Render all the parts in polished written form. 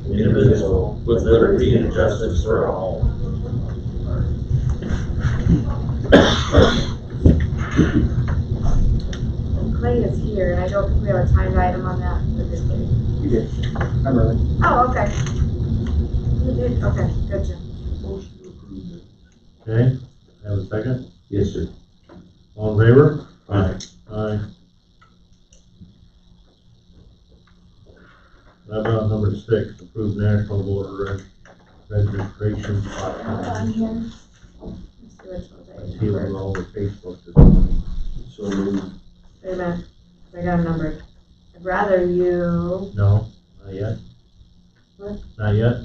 indivisible, with liberty and justice for all. Clay is here, and I don't think we have a timed item on that for this day. You did. I'm early. Oh, okay. You did, okay, good job. Motion to approve it. Okay, have a second? Yes, sir. All in favor? Aye. Aye. How about number 6, approve national voter registration. On here. Let's see which ones I I see it numbered. all over Facebook this morning. So moved. Wait a minute, I got them numbered. I'd rather you, No, not yet. What? Not yet?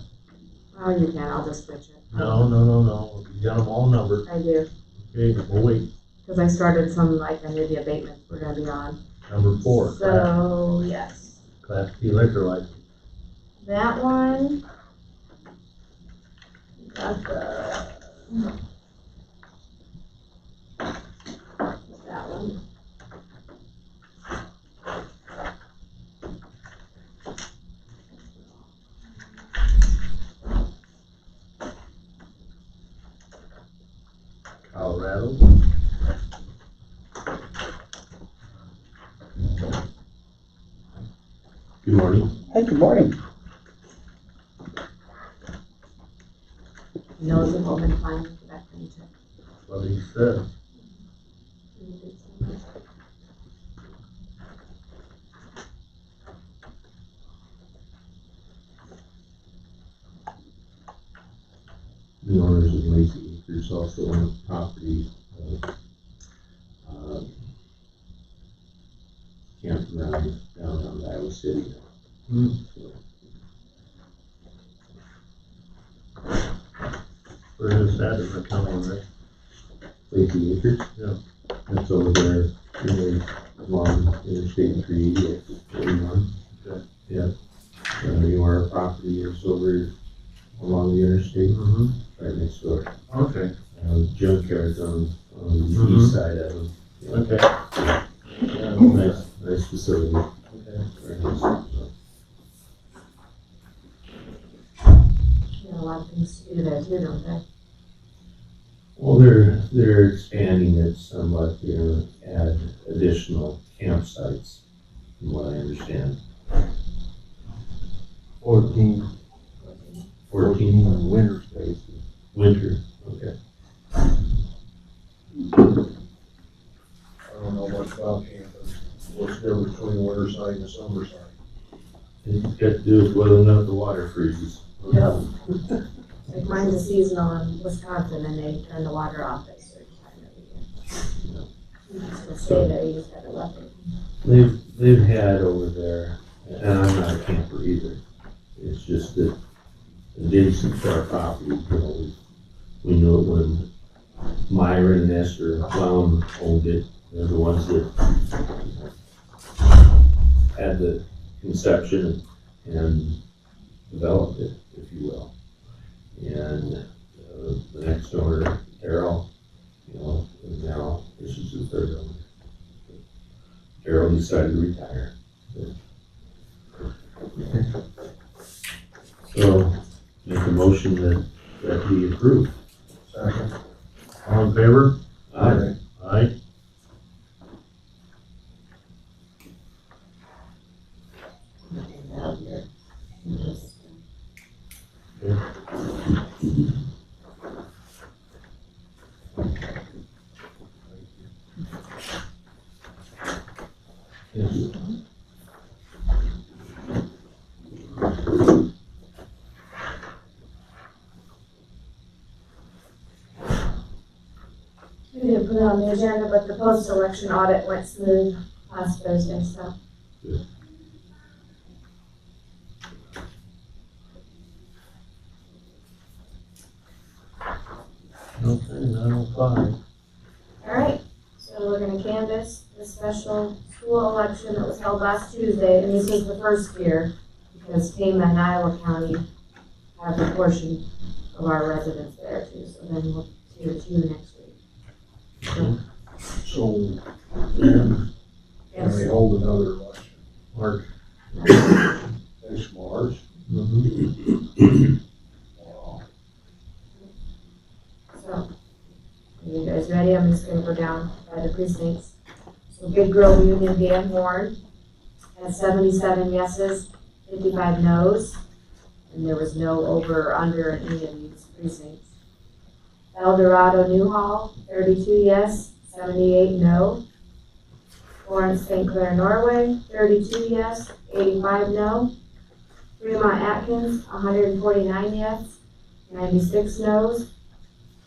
oh, you can, I'll just switch it. No. You got them all numbered. I do, Okay, we'll wait. because I started some, like, I knew the abatements were gonna be on. Number 4, So, yes, Class B liquor license. that one. Got the. That one. Colorado. Good morning. Hey, good morning. Knows the home and fine for that kind of check. That's what he said. The owners of Lazy Acres also own property, campground down on Iowa City. Hmm. Where is that in the county, right? Lazy Acres? Yeah. That's over there, along Interstate 380, 41. Okay. Yeah. Your property is over along the interstate, Mm-hmm. right next door. Okay. Junkyard's on the Mhm. east side of them. Yeah. Okay. Yeah, Nice facility. okay. Very nice. So, You know, a lot of things to do there too, don't they? Well, they're expanding it somewhat, add additional campsites, from what I understand. 14 14 winter spaces. winter, okay. I don't know much about camping. What's the difference between the winter side and the summer side? It's got to do with whether or not the water freezes. Yep. Like mine's a seasonal in Wisconsin, and they turn the water off at a certain time every year. You just gotta stay there, you just gotta love it. They've had over there, and I'm not a camper either. It's just that adjacent to our property, we knew it when Myra and Esther Clown owned it. They're the ones that had the conception and developed it, if you will. And the next owner, Carol, and now this is the third owner. Carol decided to retire. So, make a motion that we approve. Second. All in favor? Aye. Aye. Out here. And just, Yes. We didn't put it on the agenda, but the post-election audit went smooth last Thursday, so. Okay, 9:05. All right, so we're gonna canvass the special school election that was held last Tuesday, and this is the first year, because Tama and Iowa County have a portion of our residents there too, so then we'll do it to you next week. So, So, when yes. they hold another election, March. next March, So, are you guys ready? I'm just gonna go down by the precincts. So Big Girl Union Van Horn had 77 yeses, 55 noes, and there was no over or under in any of these precincts. El Dorado Newhall, 32 yes, 78 no. Florence St. Clair Norway, 32 yes, 85 no. Fremont Atkins, 149 yes, 96 no's.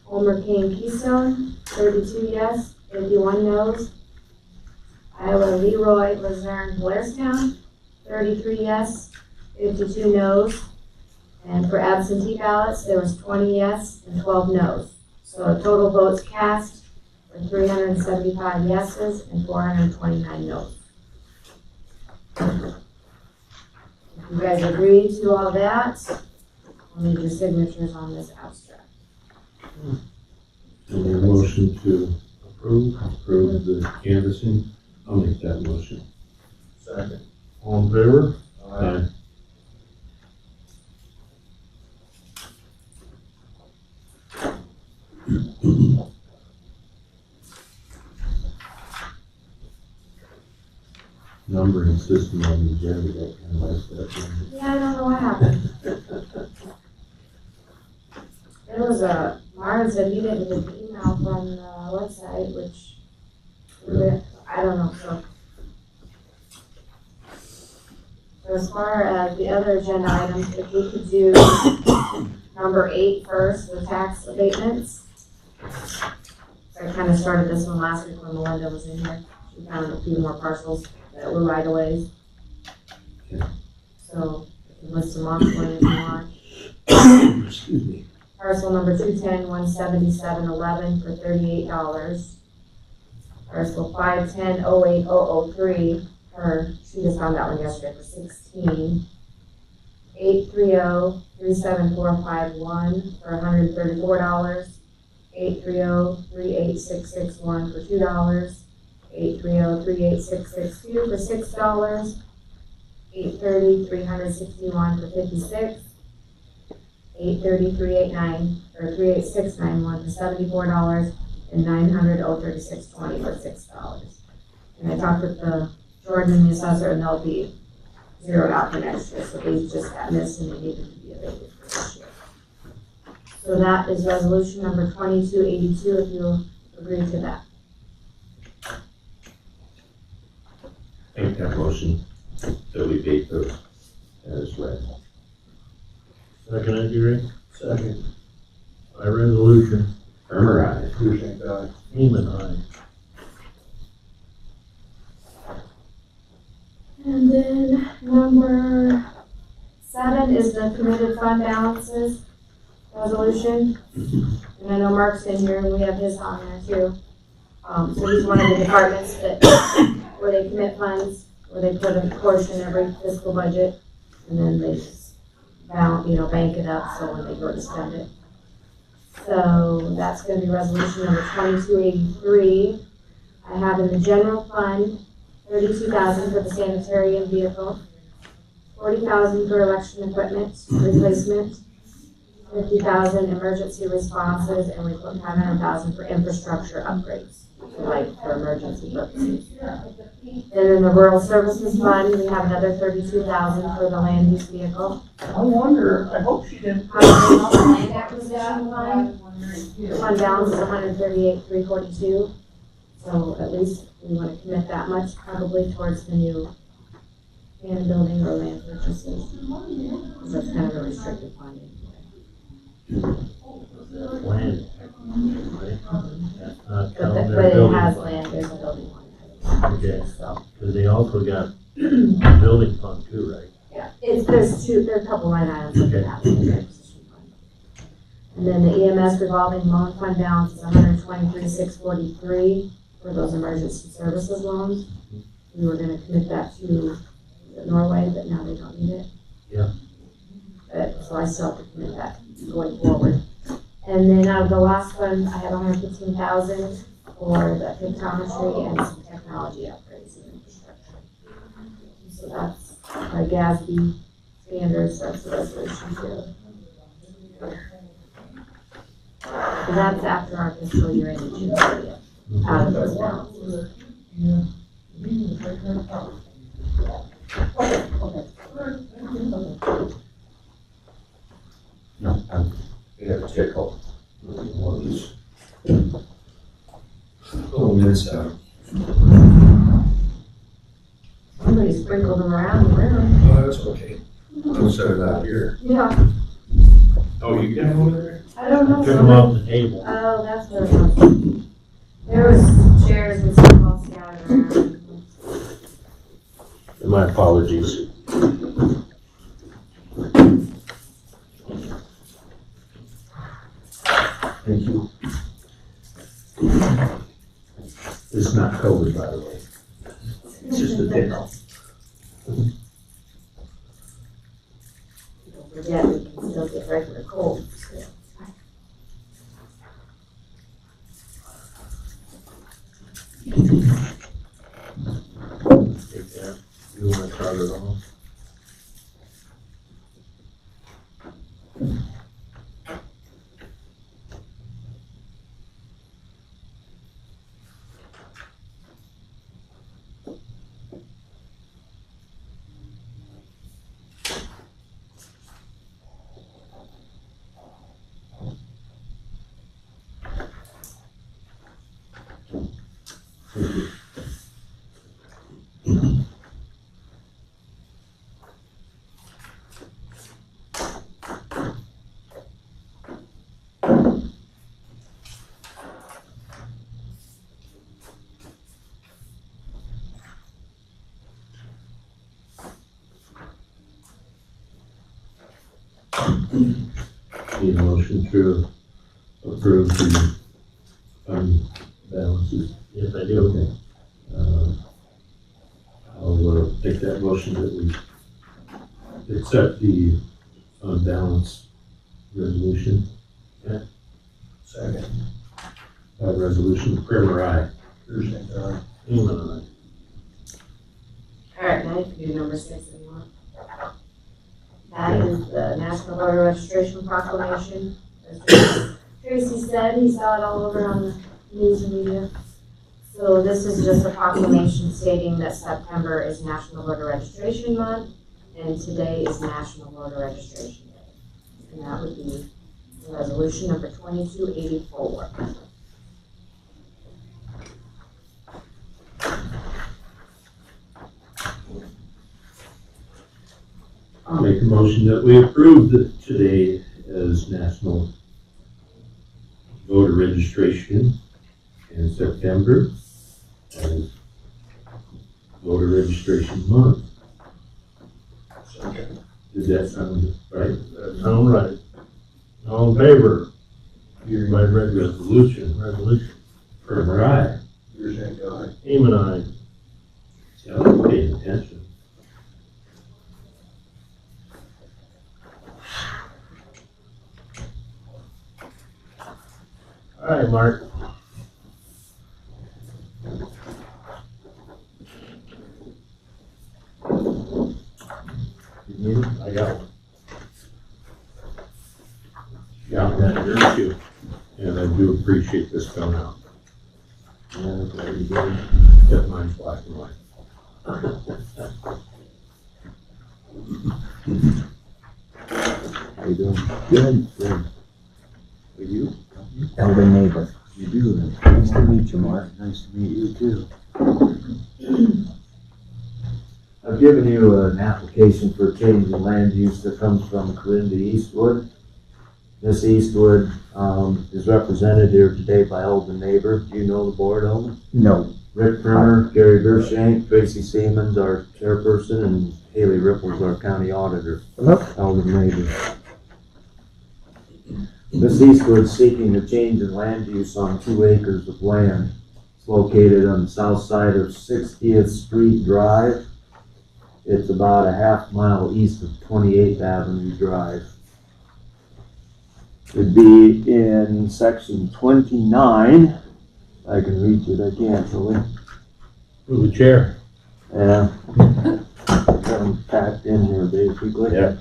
Homer Kane Keystone, 32 yes, 51 no's. Iowa Leroy Luzerne Blairstown, 33 yes, 52 no's. And for absentee ballots, there was 20 yes and 12 no's. So total votes cast were 375 yeses and 429 no's. If you guys agree to all that, I'll need your signatures on this abstract. Any motion to Approve. the canvassing? I'll make that motion. Second. All in favor? Aye. Numbering system on the agenda, that kind of like that. Yeah, I don't know what happened. There was Marvin said he didn't get the email from the website, which, I don't know, so. So as far as the other agenda items, if we could do number 8 first, the tax abatements. So I kind of started this one last week when Melinda was in here. She found a few more parcels that were right of ways. So, you can list them off when you want. Excuse me. Parcel number 210-177-11 for $38. Parcel 510-08003 she just found that one yesterday for $16. 830-37451 for $134. 830-38661 for $2. 830-38662 for $6. 830-361 for $56. 830-389 or 38691 for $74, and 900-03620 for $6. And I talked with the Jordan the assessor, and they'll be zeroed out for next year, so these just got missed and they needed to be abated for this year. So that is resolution number 2282, if you agree to that. Make that motion that we date those as read. Second, it, Gary? Second. By resolution, Irmer, aye. Pearson, aye. Seaman, aye. And then number 7 is the committed fund balances resolution. And I know Mark's in here and we have his on there too. So he's one of the departments that, where they commit funds, where they put a portion every fiscal budget, and then they just bank it up so when they go to spend it. So that's gonna be resolution number 2283. I have in the general fund, $32,000 for the sanitarium vehicle, $40,000 for election equipment replacement, $50,000 emergency responses, and we put $500,000 for infrastructure upgrades, for emergency purposes. Then in the rural services fund, we have another $32,000 for the land use vehicle. I wonder, I hope she didn't. Land acquisition fund, the fund balance is $138,342. So at least we want to commit that much probably towards the new land building or land purchases. Because that's kind of a restricted fund anyway. Land, right? That's not counting But their it building has fund. land, there's a building one. Okay. So, Cause they also got building fund too, right? yeah, there's a couple line items that they have in the acquisition fund. And then the EMS revolving loan fund balance is $123,643 for those emergency services loans. We were gonna commit that to Norway, but now they don't need it. Yeah. But, so I still have to commit that going forward. And then out of the last one, I have $115,000 for the pictometry and some technology upgrades and infrastructure. So that's, GASB is standards, that's the resolution too. And that's after our fiscal year ended June 30th, out of those balances. We have a tickle. One of these. Oh, it's, Somebody sprinkled them around the room. oh, that's okay. I'll set it out here. Yeah, Oh, you got them over there? I don't know. Took them off the table. Oh, that's what it was. There was chairs and stuff all scattered around. My apologies. Thank you. It's not COVID, by the way. It's just a tickle. Don't forget, we can still get regular colds. Yeah. Take that. You want to start it off? Thank you. Need a motion to approve the fund balances? Yes, I do. Okay. I'll take that motion that we accept the fund balance resolution. Second. Resolution, Primer, aye. Thursday, Seaman, All right, now you can do number 6 if you want. That is the National Voter Registration Proclamation. As Tracy said, he saw it all over on the news and media. So this is just a proclamation stating that September is National Voter Registration Month, and today is National Voter Registration Day. And that would be resolution number 2284. I'll make a motion that we approve today as National Voter Registration in September as Voter Registration Month. Second. Does that sound right? that sound right. All in favor? Hearing by resolution, Primer, aye. Thursday, aye. Seaman, aye. See, I was paying attention. All right, Mark. You need it? I got one. Yeah, thank you. And I do appreciate this coming out. Yeah, that's what you do. Except mine's black and white. How you doing? Good, good. Are you? Elder neighbor. You do. Nice to meet you, Mark. Nice to meet you too. I've given you an application for change in land use that comes from Corinda Eastwood. Miss Eastwood is represented here today by Elder neighbor. Do you know the board, Elder? No. Rick Primer, Gary Gershank, Tracy Siemens, our chairperson, and Haley Ripples, our county auditor. Elder neighbor. Miss Eastwood seeking a change in land use on 2 acres of land. It's located on the south side of 60th Street Drive. It's about a half mile east of 28th Avenue Drive. It'd be in section 29. I can reach it, I can't really. Move the chair. Yeah. packed in here basically. Yeah.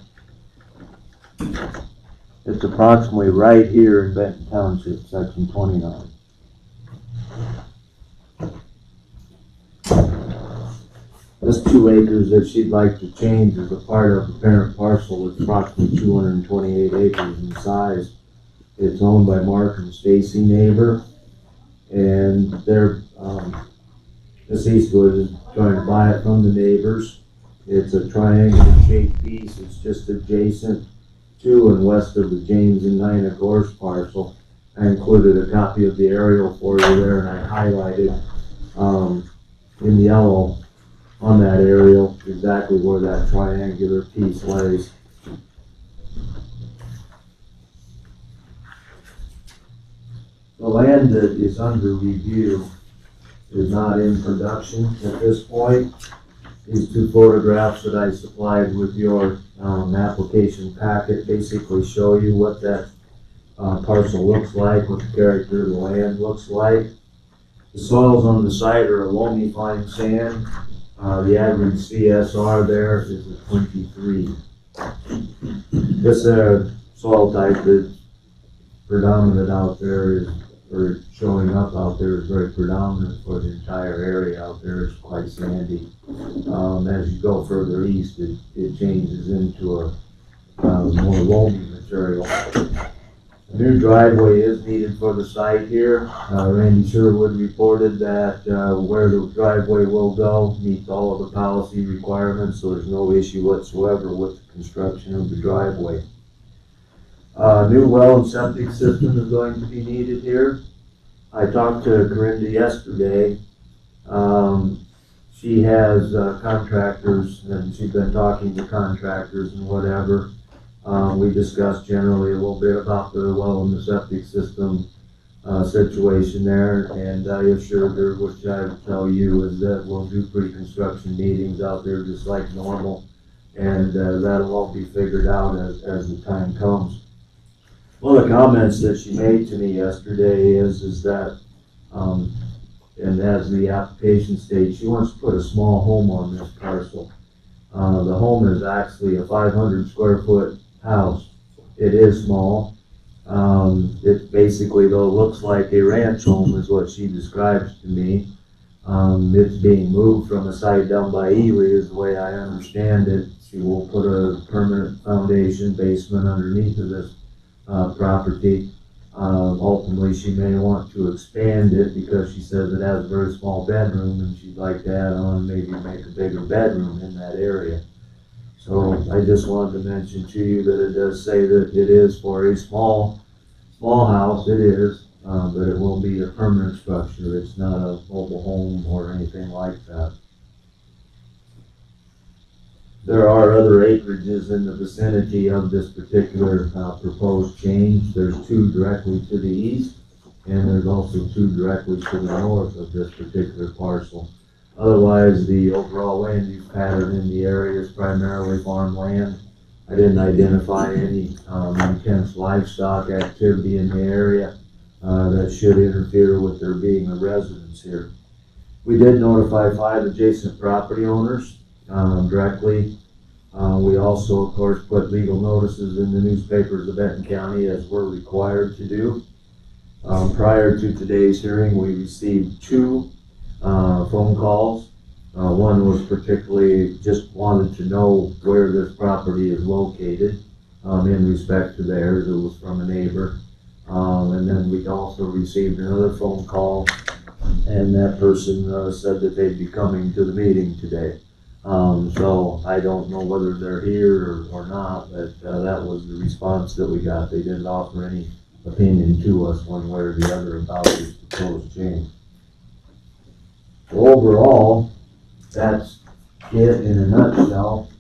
It's approximately right here in Benton Township, section 29. This 2 acres that she'd like to change is a part of the parent parcel. It's approximately 228 acres in size. It's owned by Mark and Stacy Neighbor, and they're, this Eastwood is trying to buy it from the neighbors. It's a triangular shaped piece. It's just adjacent to and west of the James and Nina Gorse parcel. I included a copy of the aerial for you there, and I highlighted in yellow on that aerial exactly where that triangular piece lays. The land that is under review is not in production at this point. These 2 photographs that I supplied with your application packet basically show you what that parcel looks like, what the character of the land looks like. The soils on the site are a loamy fine sand. The average CSR there is a 23. This soil type that's predominant out there is, or showing up out there, is very predominant for the entire area out there. It's quite sandy. As you go further east, it changes into a more loamy material. A new driveway is needed for the site here. Randy Sherwood reported that where the driveway will go meets all of the policy requirements, so there's no issue whatsoever with the construction of the driveway. New well and septic system is going to be needed here. I talked to Corinda yesterday. She has contractors, and she's been talking to contractors and whatever. We discussed generally a little bit about the well and the septic system situation there, and I assured her, which I would tell you, is that we'll do pre-construction meetings out there just like normal, and that'll all be figured out as the time comes. One of the comments that she made to me yesterday is that, and as the application states, she wants to put a small home on this parcel. The home is actually a 500 square foot house. It is small. It basically, though, looks like a ranch home is what she describes to me. It's being moved from a site down by Ely is the way I understand it. She will put a permanent foundation basement underneath of this property. Ultimately, she may want to expand it because she says it has a very small bedroom and she'd like to add on, maybe make a bigger bedroom in that area. So I just wanted to mention to you that it does say that it is for a small house. It is, but it will be a permanent structure. It's not a mobile home or anything like that. There are other acreages in the vicinity of this particular proposed change. There's 2 directly to the east, and there's also 2 directly to the north of this particular parcel. Otherwise, the overall land use pattern in the area is primarily farmland. I didn't identify any intense livestock activity in the area that should interfere with there being a residence here. We did notify 5 adjacent property owners directly. We also, of course, put legal notices in the newspapers of Benton County as we're required to do. Prior to today's hearing, we received 2 phone calls. One was particularly just wanted to know where this property is located in respect to theirs. It was from a neighbor. And then we also received another phone call, and that person said that they'd be coming to the meeting today. So I don't know whether they're here or not, but that was the response that we got. They didn't offer any opinion to us one way or the other about this proposed change. So overall, that's it in a nutshell.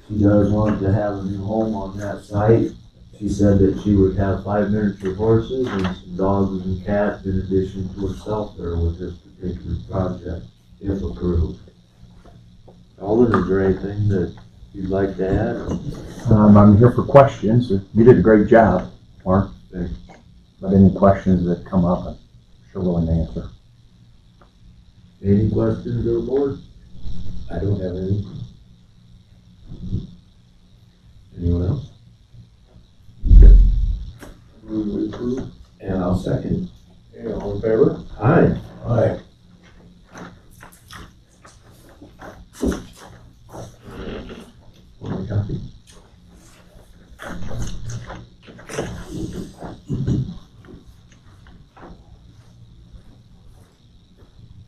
She does want to have a new home on that site. She said that she would have 5 miniature horses and some dogs and cats in addition to herself there with this particular project, if approved. Alden, is there anything that you'd like to add? I'm here for questions. You did a great job, Mark. Thanks. But any questions that come up, I'm sure willing to answer. Any questions, to the board? I don't have any. Anyone else? Move to approve. And I'll second. Okay, all in favor? Aye. Aye. One copy.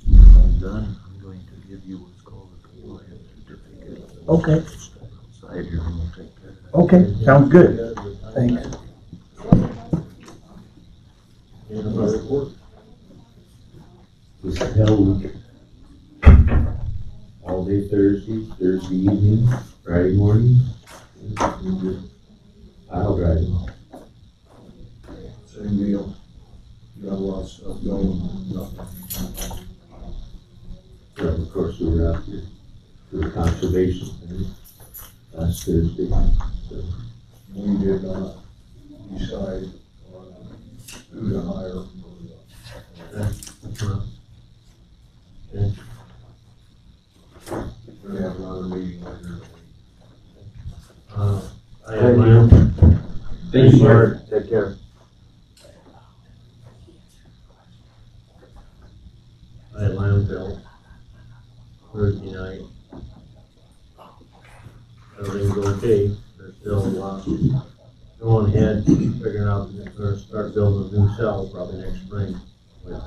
I'm done. I'm going to give you what's called a compliance certificate. Okay, Outside here, and we'll take care of that. okay, sounds good. Thanks. And my report. This is held all day Thursday, Thursday evening, Friday morning. I'll drive them. Same deal. Got a lot of stuff going, nothing. Yeah, of course, we were out here for the conservation thing last Thursday. So, We did not decide on who to hire. We're gonna have another meeting later. I had my own. Thank you, Mark. Take care. I had landfill Thursday night. Everything's okay, they're still, going ahead, figuring out, they're gonna start building a new cell probably next spring. That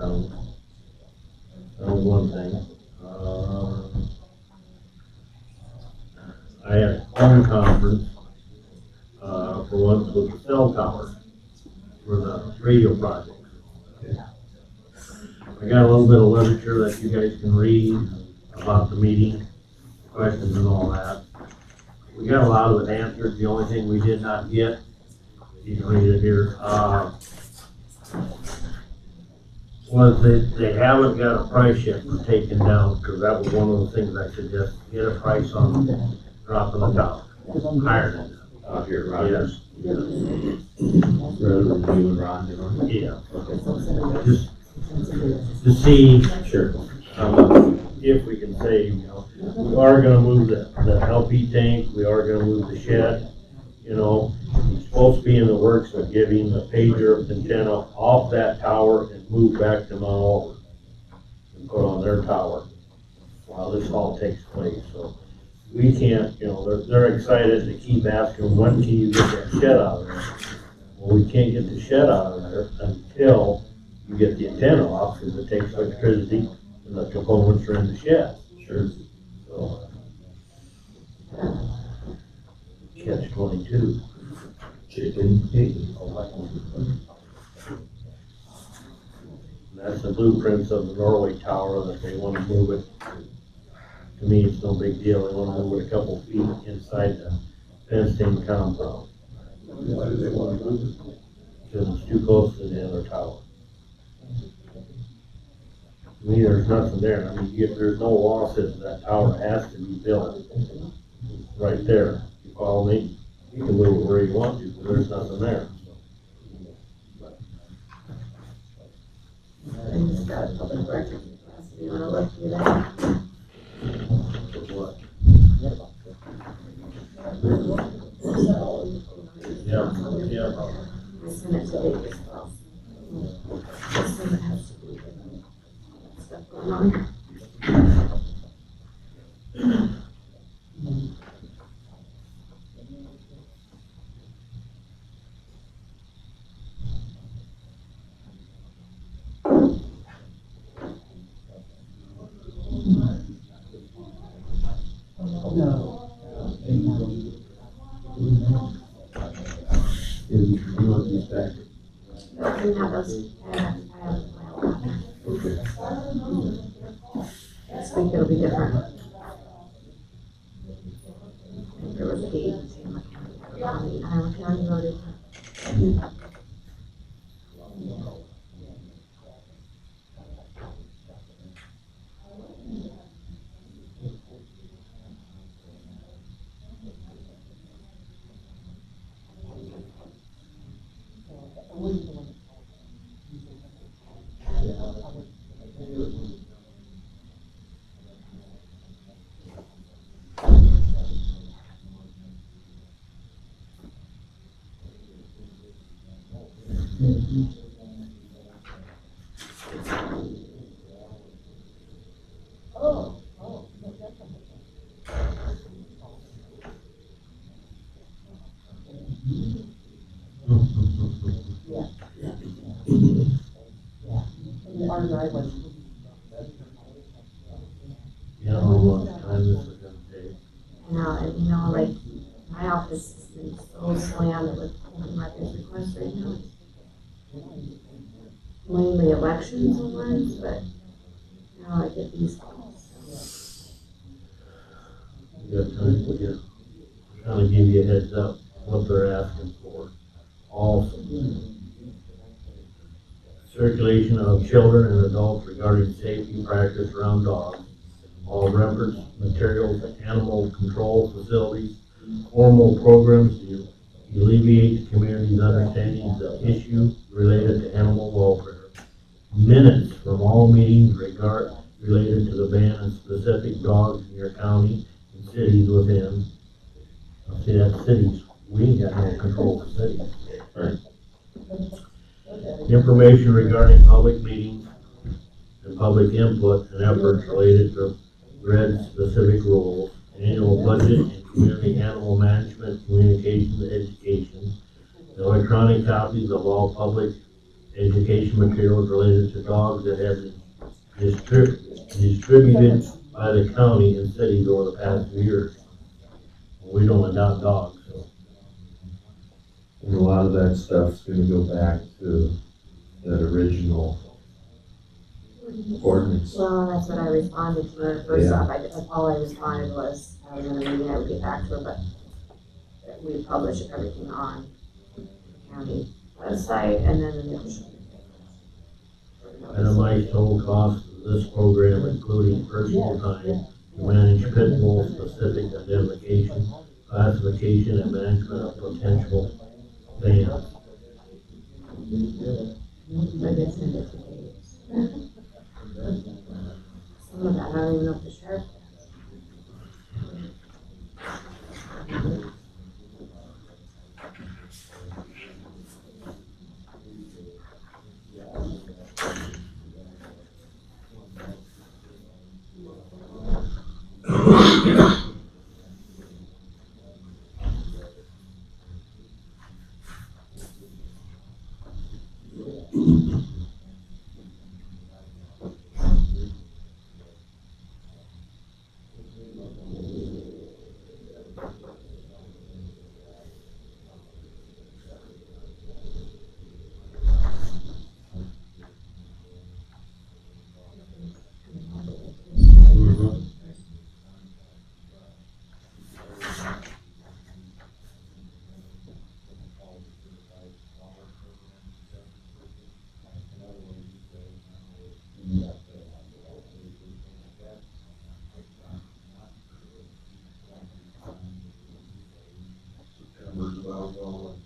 was one thing. I had a phone conference, for once with the cell tower for the radio project. I got a little bit of literature that you guys can read about the meeting, questions and all that. We got a lot of it answered. The only thing we did not get, you can read it here, was that they haven't got a price yet for taking down, because that was one of the things I suggested, get a price on dropping the tower, higher than that. out here at Rogers. Rather than you and Ron doing it. Yeah, just to see Sure. if we can save, you know. We are gonna move the LP tank, we are gonna move the shed, you know. He's supposed to be in the works of getting the pager antenna off that tower and move back to Mount Olive and put on their tower while this all takes place, so. We can't, you know, they're excited to keep asking, when can you get that shed out of there? Well, we can't get the shed out of there until you get the antenna off, because it takes electricity and the components are in the shed. Sure. So. Catch 22. Chicken, egg. That's the blueprints of the Norway Tower that they want to move it. To me, it's no big deal. They want to move it a couple feet inside the fenced-in compound, Why do they want to move it? because it's too close to the other tower. To me, there's nothing there. I mean, there's no law says that tower has to be built right there. You follow me? You can move it where you want to, but there's nothing there. And just got a public record. You wanna look through that? What? Yeah, yeah. I sent it to Dave as well. This one has to be stuff going on. You want these back? I can have those, I have Okay. next week it'll be different. I think there was 8 in Tama County, Iowa County voted. You know how much time this is gonna take. And you know, like, my office has been so slammed with open records requests right now. Mainly elections and ones, but now I get these calls. You got time to get, trying to give you a heads up what they're asking for. Also, circulation of children and adults regarding safety practice around dogs. All reference materials to animal control facilities, formal programs to alleviate the community's understanding of the issue related to animal welfare. Minutes from all meetings related to the ban on specific dogs in your county and cities within. See, that's cities, we ain't got no control of cities. Right. Information regarding public meetings and public input and efforts related to read specific rules, annual budget and community animal management, communication, and education, electronic copies of all public education materials related to dogs that have been distributed by the county and cities over the past few years. We don't adopt dogs, so. And a lot of that stuff's gonna go back to that original ordinance. Well, that's what I responded to her first Yeah. off. All I responded was, I was in a meeting, I would get back to her, but that we publish everything on the county website and then in the official. Itemized total cost of this program, including personal time to manage pit bull specific identification, classification, and management of potential bans. But it's in different days. Some of that, I don't even know if the sheriff does. September's about gone.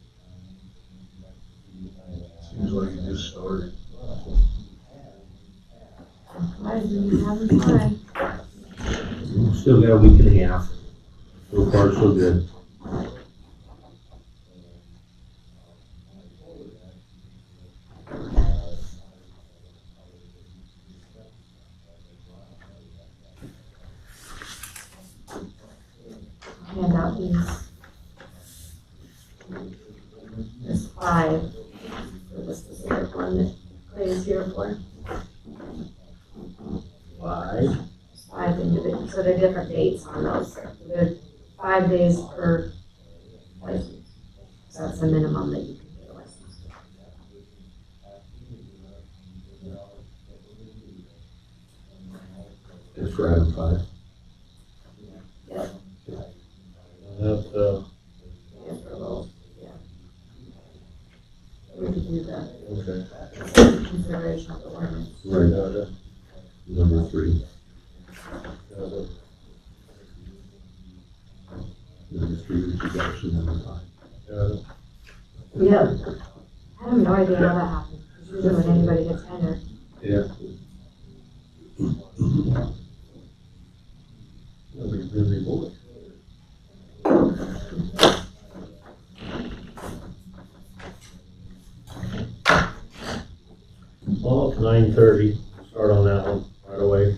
Seems like it just started. Guys, you having fun? Still got a week and a half. So far, so good. Hand out there's 5 for the specific one that Clay is here for. 5. 5 individuals, so they're different dates on those. So they're 5 days per license. So that's the minimum that you can get a license. Just for item 5. That's, Yeah, for those, yeah. We could do that. okay. Consideration of the ordinance. Right. Number 3. Number 3, which is actually number 5. Yeah. I have no idea how that happened. It's usually when anybody gets tenure. Yeah. That'll be a busy boy. Well, it's 9:30, start on that one right away.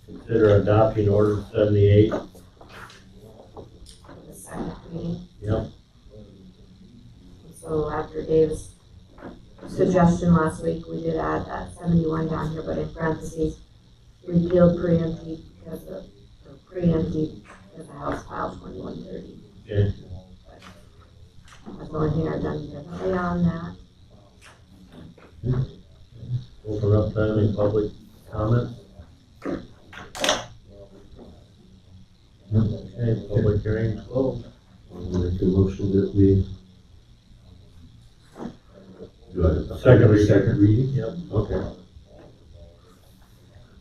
Consider adopting order 78. The second reading. Yep. So after Dave's suggestion last week, we did add that 71 down here, but in parentheses, repealed preemptive because of, or preemptive because of House File 2130. Okay. That's the only thing I've done differently on that. Open up to any public comments. Okay, public hearing is closed. I'll make a motion that we. Do I have a Second reading. Second reading? Yep. Okay.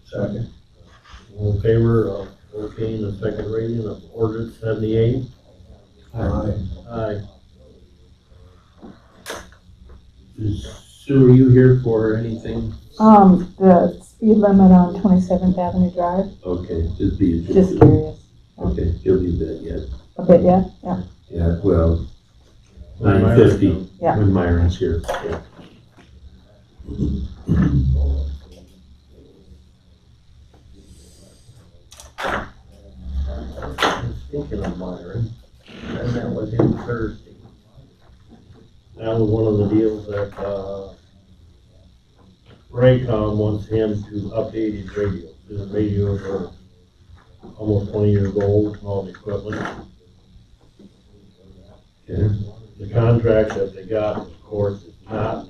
Second. All in favor of okaying the second reading of ordinance 78? Aye. Aye. Sue, are you here for anything? The speed limit on 27th Avenue Drive, Okay, just be. just curious. Okay, you'll be that yet. A bit yet? Yeah. Yeah, well, When 9:50, Yeah. when Myron's here. Yeah. Speaking of Myron, I met with him Thursday. That was one of the deals that, Raycom wants him to update his radios. His radios are almost 20 years old, all the equipment. Okay. The contract that they got, of course, is not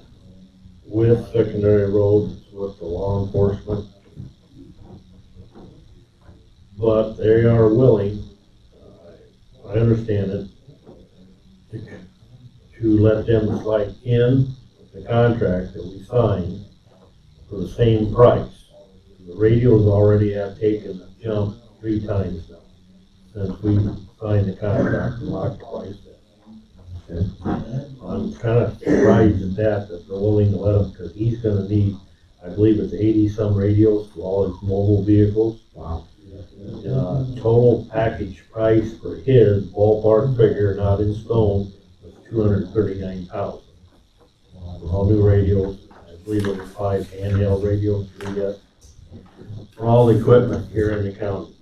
with secondary roads, it's with the law enforcement. But they are willing, I understand it, to let them slide in the contract that we signed for the same price. The radios already have taken a jump 3 times now, since we signed the contract and locked the price in. Okay. I'm kind of surprised at that they're willing to let him, because he's gonna need, I believe it's 80-some radios for all his mobile vehicles. Wow. Total package price for his ballpark figure, not in stone, was $239,000. For all new radios, I believe it was 5 handheld radios we got. For all the equipment here in the county.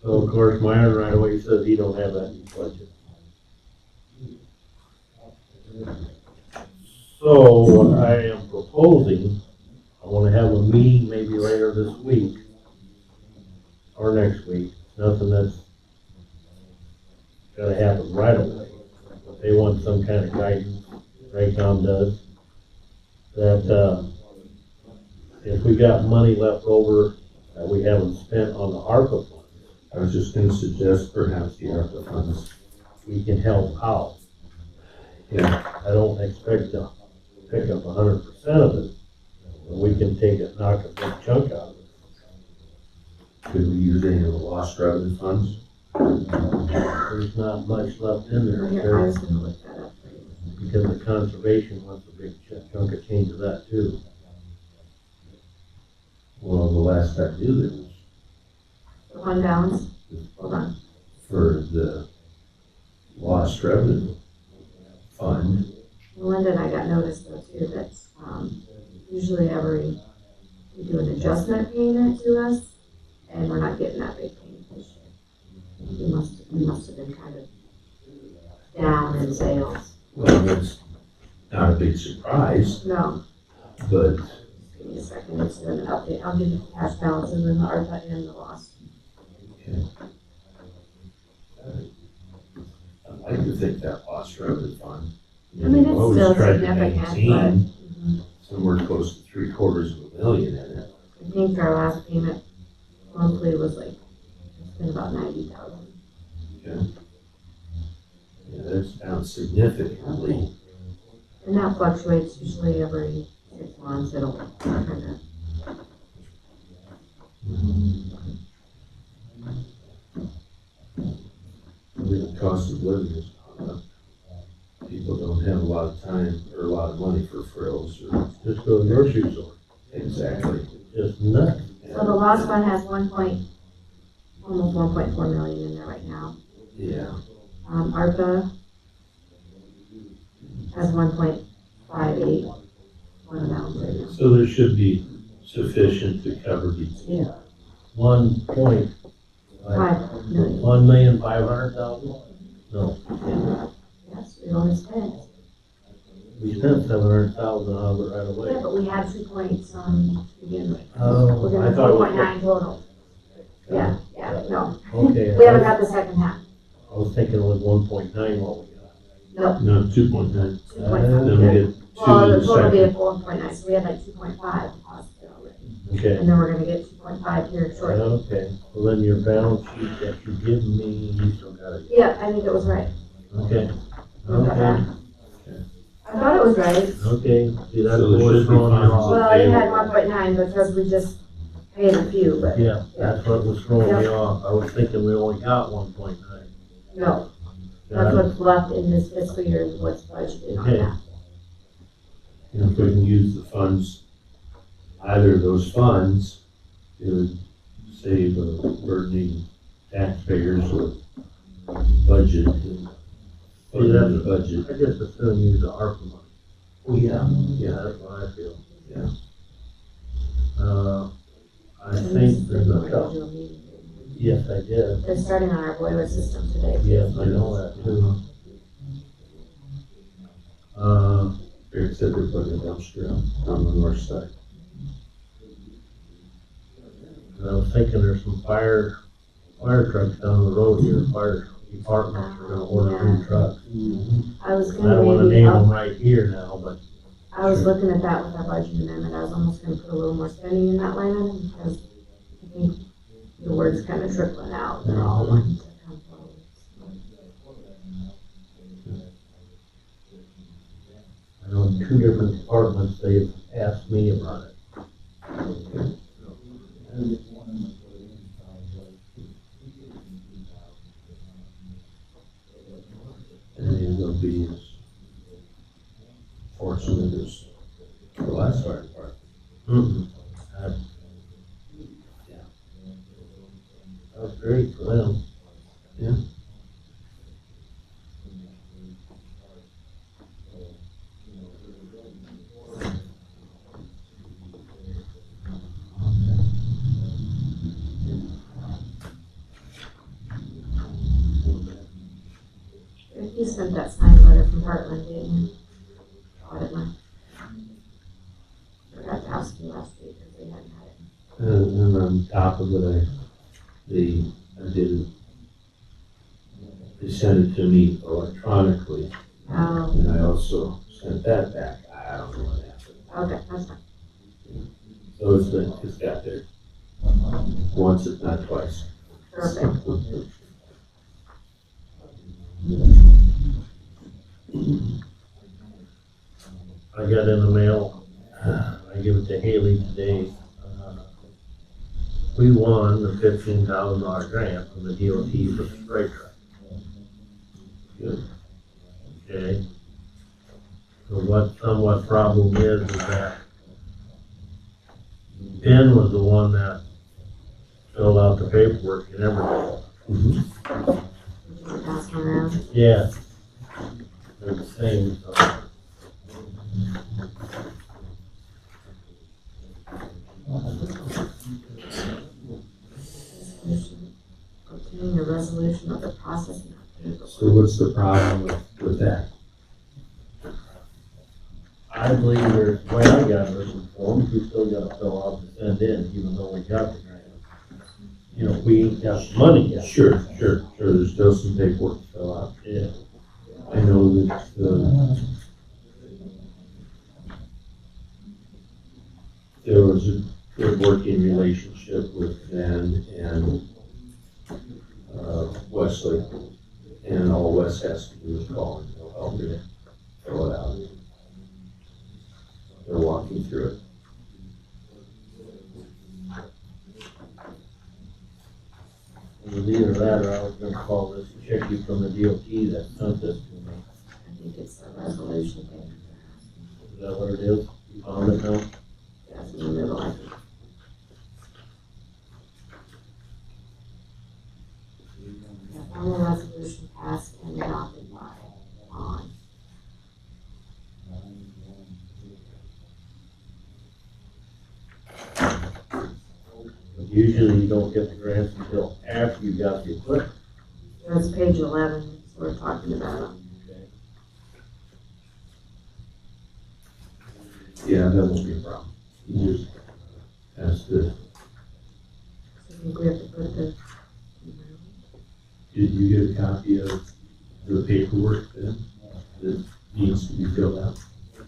So of course, Myron right away says he don't have that in his budget. So what I am proposing, I wanna have a meeting maybe later this week or next week, nothing that's gonna happen right away. But they want some kind of guidance, Raycom does, that, if we got money left over that we haven't spent on the ARPA funds, I was just gonna suggest perhaps the ARPA funds. we can help out. Yeah. I don't expect to pick up 100% of it, but we can take it, knock a big chunk out of it. Could we use any of the lost revenue funds? There's not much left in there, Here, I was gonna look that up for you. because the conservation wants a big chunk of change of that too. Well, the last I knew there was The fund balance, hold on. for the lost revenue fund. Linda and I got notice though too, that, usually we do an adjustment payment to us, and we're not getting that big payment this year. We must have been kind of down in sales. Well, it's not a big surprise, No, but give me a second, it's an update, I'll give you the cash balances and the ARPA and the loss. I'd like to think that lost revenue fund. I mean, it's always still tried to significant, but maintain somewhere close to $750,000 in it. I think our last payment monthly was like, it's been about 90,000. Yeah, that's down significantly. And that fluctuates usually every 6 months, it'll kind of. The cost of living is gone up. People don't have a lot of time or a lot of money for frills or. Just go to the grocery store, Exactly. just nuts. So the lost fund has almost 1.4 million in there right now. Yeah, ARPA has 1.58 fund balance right now. So there should be sufficient to cover these. 1.5 5 million. 1,500,000? No, Yes, we only spent. we spent 700,000 out of it right Yeah, away. but we had 2 points to begin with. Oh, We're I gonna thought it 4.9 was, total. Yeah, no. okay. We haven't got the second half. I was thinking it was 1.9 what we got. No, No, 2.9. 2.5. Then we get Well, the 2 total will be a second. 4.9, so we had like 2.5 deposited already. Okay. And then we're gonna get 2.5 here shortly. Okay, well then your balance sheet that you give me, you still got it. Yeah, I think it was right. Okay, We got that. okay, I thought it was right. okay. See, that's So there what's should be throwing me funds. off. Well, it had 1.9 because we just paid a few, but Yeah, that's what was throwing me off. I was thinking we only got 1.9. no, that's what's left in this fiscal year is what's budgeted on Okay. that. And if we can use the funds, either of those funds, it would save burdening taxpayers with budget and funding the budget. I just assume use the ARPA money. Oh, yeah. Yeah, that's what I feel. Yeah. I think there's a, Individual meeting. yes, I did. They're starting on our boiler system today. Yes, I know that too. Eric said they're putting a dumpster on the north side. And I was thinking there's some fire trucks down the road here, fire departments are gonna order new trucks. I was I gonna don't wanna maybe name up, them right here now, but I was looking at that with our budget amendment, I was almost gonna put a little more spending in that line item because I think the word's kind of trickling out, they're all wanting to come forward. I know in 2 different departments, they've asked me about it. And then they'll be as fortunate as the last fire department. Mm-mm. That was great for them. You sent that signed letter from Heartland, didn't you? Audit line. Forgot to ask you last week because they hadn't had it. And on top of it, they sent it to me electronically, and I also sent that back. I don't know what happened. Okay, that's fine. So it's got there. Once, if not twice. Perfect. I got in the mail, I give it to Haley today. We won the $15,000 grant from the DOT for the spray truck. Good. Okay? So what somewhat problem is that Ben was the one that filled out the paperwork and everything. Just pass them around. Yeah. They're the same, so. Obtaining a resolution of the processing of paperwork. So what's the problem with that? I believe there's, the way I got it, there's some forms we still gotta fill out and send in, even though we got the grant. You know, we ain't got the money yet. Sure, there's still some paperwork to fill out. Yeah. I know that, there was a good working relationship with Ben and, Wesley, and all Wes has to do is call and he'll help you fill it out. They'll walk you through it. It was either that or I was gonna call this, check you from the DOT that sent this to me. I think it's the resolution thing. Is that what it is? You found it now? That's in the middle, I think. Yeah, formal resolution passed and adopted by on. don't get the grants until after you got the equipment. That's page 11, that's what we're talking about. Yeah, that won't be a problem. You just has to, So I think we have to put the, did you get a copy of the paperwork then that needs to be filled out?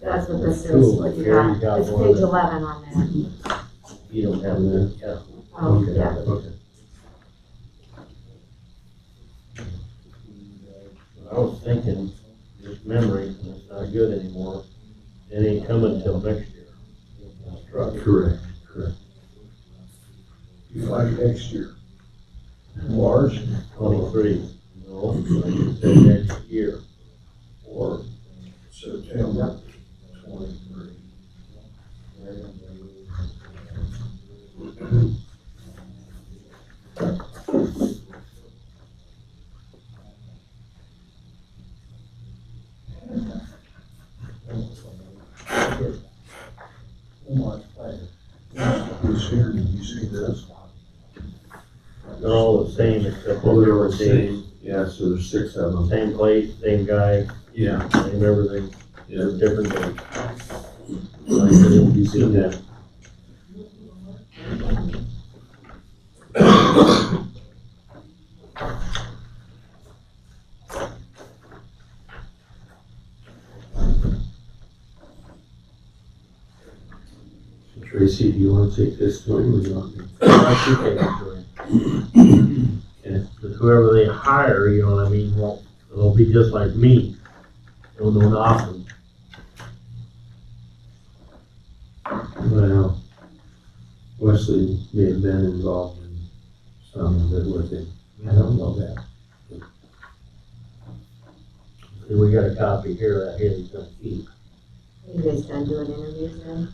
that's what this is, Cool. what you Here you got. got It's one. page 11 on there. You don't have that, yeah. Oh, Okay, yeah. Okay. I was thinking, just memory, and it's not good anymore, it ain't coming until next year. Truck. Correct. You like next year. March, 23, no, like you said, next year. or September 23. This here, did you see this? They're all the same except Oh, for they're all different the dates. same. Yeah, so there's 6 of them. Same place, same guy, Yeah. same everything, Yeah. just different dates. Like I said, you see that. Tracy, do you want to take this to him or do you want me? I should take it to him. Because whoever they hire, you know what I mean, won't, it'll be just like me. They'll know nothing. Well, Wesley may have been involved in some of it with him. I don't know that. See, we got a copy here that he's gonna keep. You guys done doing interviews then?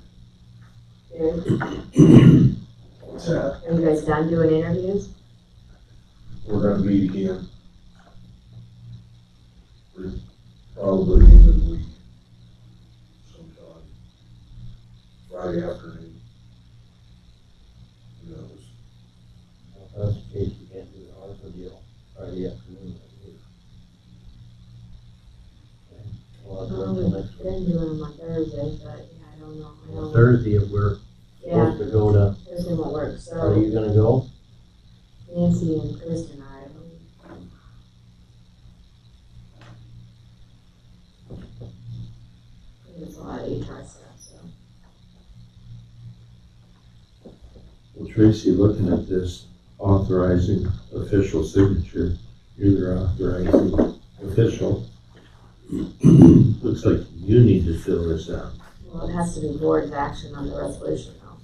Gary? What's that? Are you guys done doing interviews? We're gonna meet again. Probably the end of the week. Sometime. Friday afternoon. Who knows? If that's the case, you can't do the ARPA deal Friday afternoon. We'll have to wait till We've next week. been doing them on Thursday, but yeah, I don't know. I know. Thursday, if we're Yeah, supposed to go to, Thursday won't work, are so you gonna go? Nancy and Kristen are, I believe. There's a lot of HR stuff, so. Well, Tracy, looking at this authorizing official signature, you're the authorizing official. Looks like you need to fill this out. Well, it has to be board's action on the resolution though.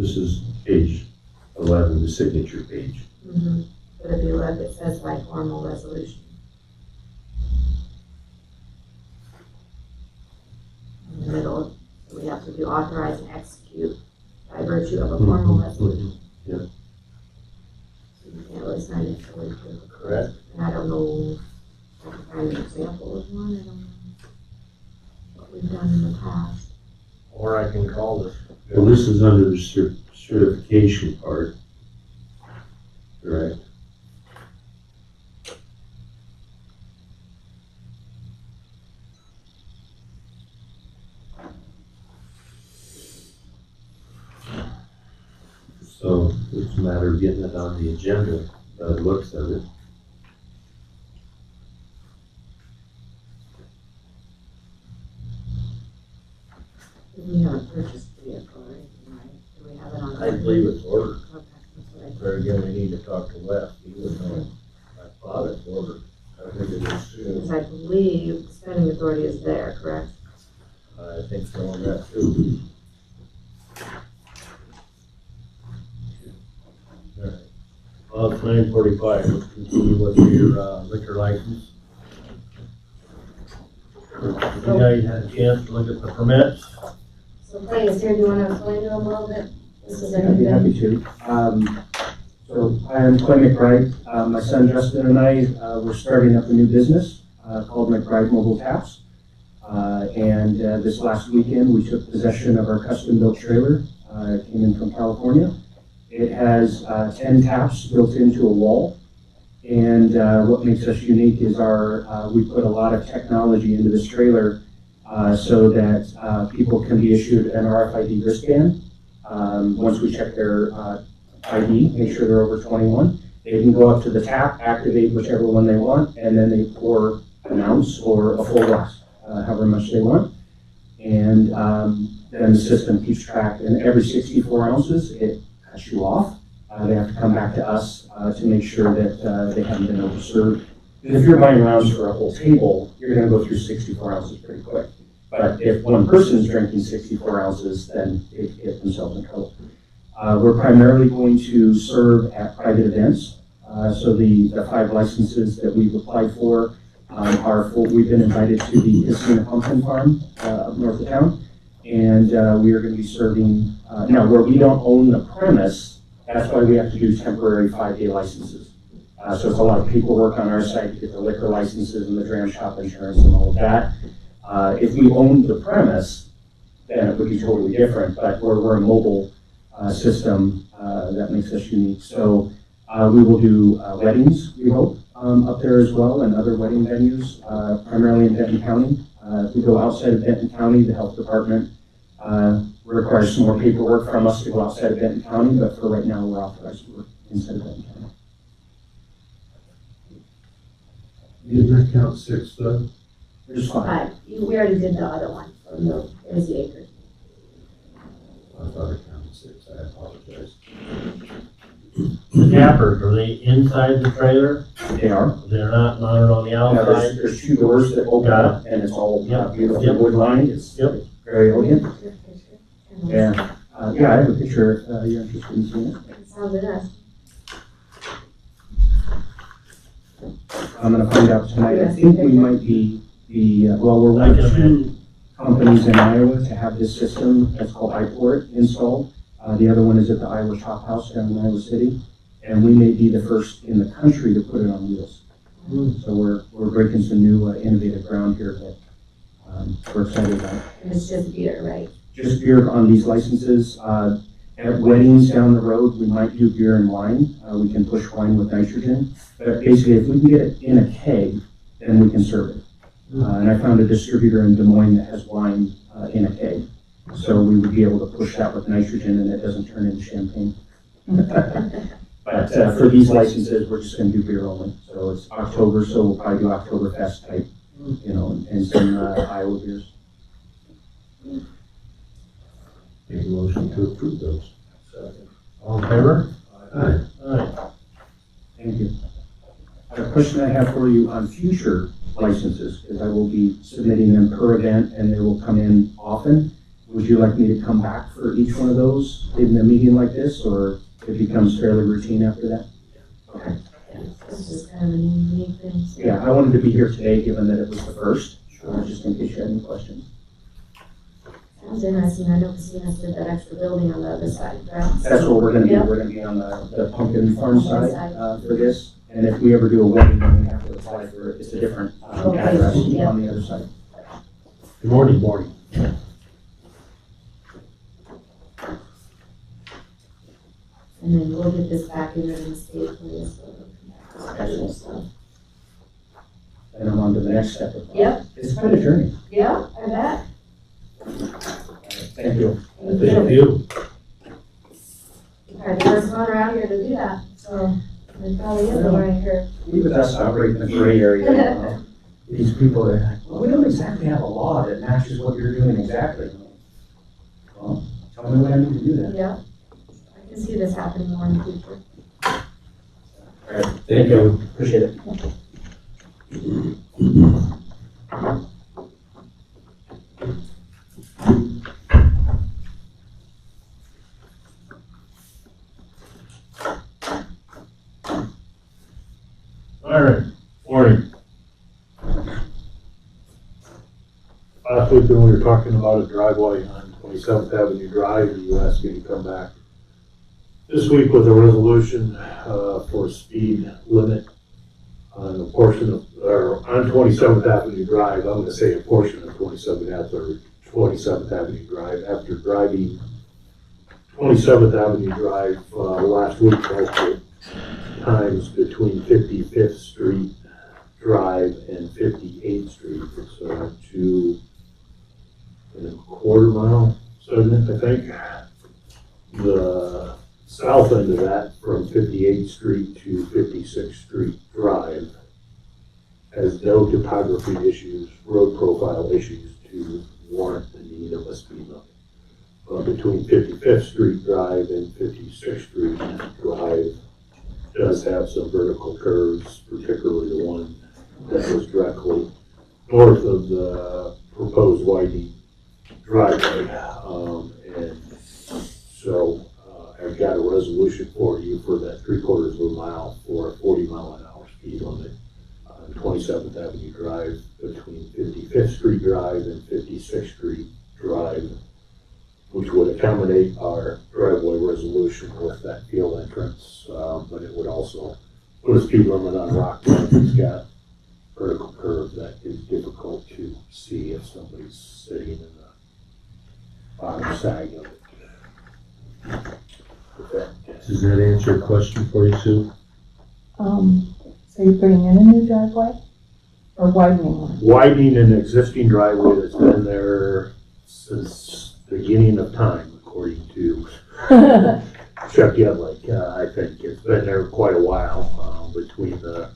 This is page 11, the signature page. But if you look, it says by formal resolution. In the middle, so we have to do authorize and execute by virtue of a formal resolution. Yeah. So you can't really sign it till we do. Correct. And I don't know, if I can find an example of one, I don't know what we've done in the past. Or I can call this. Well, this is under the certification part. Correct. So it's a matter of getting it on the agenda, by the looks of it. We haven't purchased the vehicle or anything, right? Do we have it on? I believe it's ordered. Okay, that's what I thought. There again, we need to talk to Wes, he would know. I thought it's ordered. I think it is too. Because I believe spending authority is there, correct? I think so on that too. Alright. Well, it's 9:45, let's continue with your liquor license. You guys had a chance to look at the permits? So Clay is here, do you want to explain to him a little bit? This is I'd be happy to. So I am Clay McBride. My son Justin and I, we're starting up a new business called McBride Mobile Taps. And this last weekend, we took possession of our custom-built trailer. It came in from California. It has 10 taps built into a wall. And what makes us unique is we put a lot of technology into this trailer so that people can be issued an RFID wristband. Once we check their ID, make sure they're over 21, they can go up to the tap, activate whichever one they want, and then they pour an ounce or a full glass, however much they want. And then the system keeps track, and every 64 ounces, it cuts you off. They have to come back to us to make sure that they haven't been overserved. Because if you're buying rounds for a whole table, you're going to go through 64 ounces pretty quick. But if one person's drinking 64 ounces, then they get themselves in trouble. We're primarily going to serve at private events. So the 5 licenses that we've applied for are full. We've been invited to the Casino Pumpkin Farm up north of town. And we are going to be serving, now where we don't own the premise, that's why we have to do temporary 5-day licenses. So it's a lot of paperwork on our side to get the liquor licenses and the dram shop insurance and all of that. If we owned the premise, then it would be totally different, but we're a mobile system that makes us unique. So we will do weddings, we hope, up there as well, and other wedding venues, primarily in Benton County. If we go outside of Benton County, the health department requires some more paperwork from us to go outside of Benton County, but for right now, we're authorized to work inside of Benton County. Didn't that count 6 though? There's 5. We already did the other one, so no, there's the acres. I thought it counted 6, I apologize. The cappers, are they inside the trailer? They are. They're not mounted on the Now, outside? there's 2 doors that open up, and it's all beautifully wood lined. It's very elegant. Yeah, I have a picture if you're interested in seeing it. It sounds interesting. I'm gonna find out tonight. I think we might be we're one of 2 companies in Iowa to have this system. That's called iPort installed. The other one is at the Iowa Chop House down in Iowa City. And we may be the first in the country to put it on wheels. So we're breaking some new innovative ground here that we're excited about. And it's just beer, right? Just beer on these licenses. At weddings down the road, we might do beer and wine. We can push wine with nitrogen. But basically, if we can get it in a keg, then we can serve it. And I found a distributor in Des Moines that has wine in a keg. So we would be able to push that with nitrogen and it doesn't turn into champagne. But for these licenses, we're just going to do beer only. So it's October, so we'll probably do Oktoberfest type, and some Iowa beers. Make a motion to approve those. All in favor? Aye. Aye. Thank you. A question I have for you on future licenses, because I will be submitting them per event and they will come in often. Would you like me to come back for each one of those in a meeting like this, or it becomes fairly routine after that? Okay. This is kind of a unique thing. So. Yeah, I wanted to be here today, given that it was the first, just in case you had any questions. Sounds interesting. I know Casinos did that extra building on the other side, right? That's what we're gonna do. Yep. We're gonna be on the pumpkin farm side for this. And if we ever do a wedding, then we have to apply for it. It's a different address Yeah. on the other side. Good morning, morning. And then we'll get this back in the state police. Special stuff. And I'm on to the next step of Yep. It's quite a journey. Yeah, I bet. Thank you. Thank you. All right, the first one around here to do that, so it probably is a learning curve. We with us operate in a gray area. These people are like, well, we don't exactly have a law that matches what you're doing exactly. Well, tell me when I need to do that. Yeah, I can see this happening more in the future. All right, thank you. Appreciate it. All right, morning. Last week when we were talking about a driveway on 27th Avenue Drive, you asked me to come back this week with a resolution for speed limit on a portion of, or on 27th Avenue Drive. I'm going to say a portion of 27th Avenue Drive after driving 27th Avenue Drive, last week, multiple times between 55th Street Drive and 58th Street. It's a 2.25 mile segment, I think. The south end of that, from 58th Street to 56th Street Drive, has no topography issues, road profile issues to warrant the need of a speed limit. Between 55th Street Drive and 56th Street Drive does have some vertical curves, particularly the one that was directly north of the proposed widening driveway. And so I've got a resolution for you for that 3/4 of a mile for a 40-mile-an-hour speed limit on 27th Avenue Drive between 55th Street Drive and 56th Street Drive, which would accommodate our driveway resolution with that field entrance, but it would also put a speed limit on Rock Road. It's got vertical curve that is difficult to see if somebody's sitting in the bottom sag of it. Does that answer your question for you, Sue? So you're putting in a new driveway or widening one? Widening an existing driveway that's been there since the beginning of time, according to Chuck Yedlick. I think it's been there quite a while, between the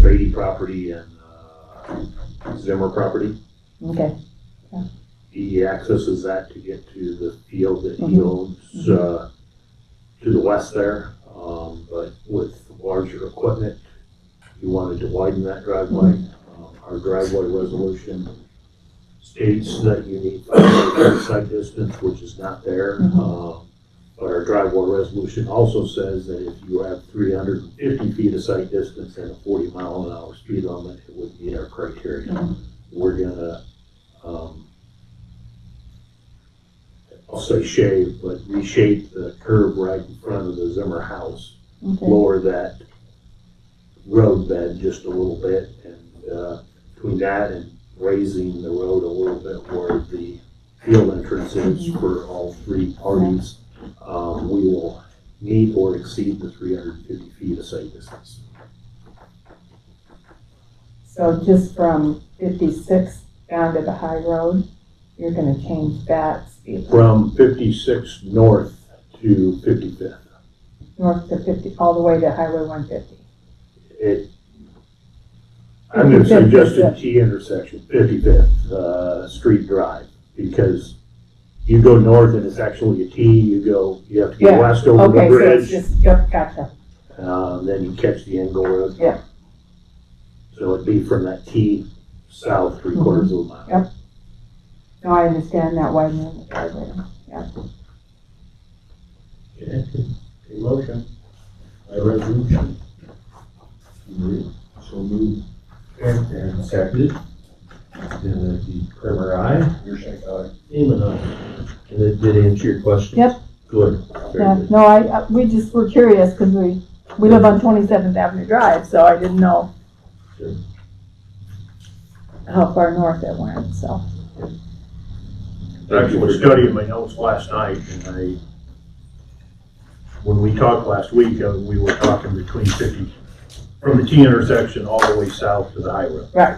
Beatty property and Zimmer property. Okay, He accesses that to get to the field that he owns to the west there, but with larger equipment, he wanted to widen that driveway. Our driveway resolution states that you need 500 feet sight distance, which is not there. But our driveway resolution also says that if you have 350 feet of sight distance and a 40-mile-an-hour speed limit, it would meet our criteria. We're gonna, I'll say shave, but reshape the curve right in front of the Zimmer house, lower that road bed just a little bit, and between that and raising the road a little bit where the field entrance is for all three parties, we will meet or exceed the 350 feet of sight distance. so just from 56 down to the high road, you're gonna change that speed limit? From 56 north to 55th. North to 50, all the way to Highway 150? I'm gonna suggest a T intersection, 55th Street Drive, because you go north and it's actually a T, you have to go Yeah. west over the Okay, so it's bridge, just, yep, gotcha. then you catch the Engle Road. Yeah. So it'd be from that T south 3/4 of a mile. Yep. No, I understand that widening the driveway, yeah. Okay, a motion, a resolution. So moved. And seconded. And that'd be Kramer, aye. Seaman, aye. And it did answer your question? Yep. Good. Very Yeah, good. no, we just were curious, because we live on 27th Avenue Drive, so I didn't know Sure. how far north it went, so. I was studying my notes last night, and when we talked last week, we were talking between 50, from the T intersection all the way south to the high road. Right.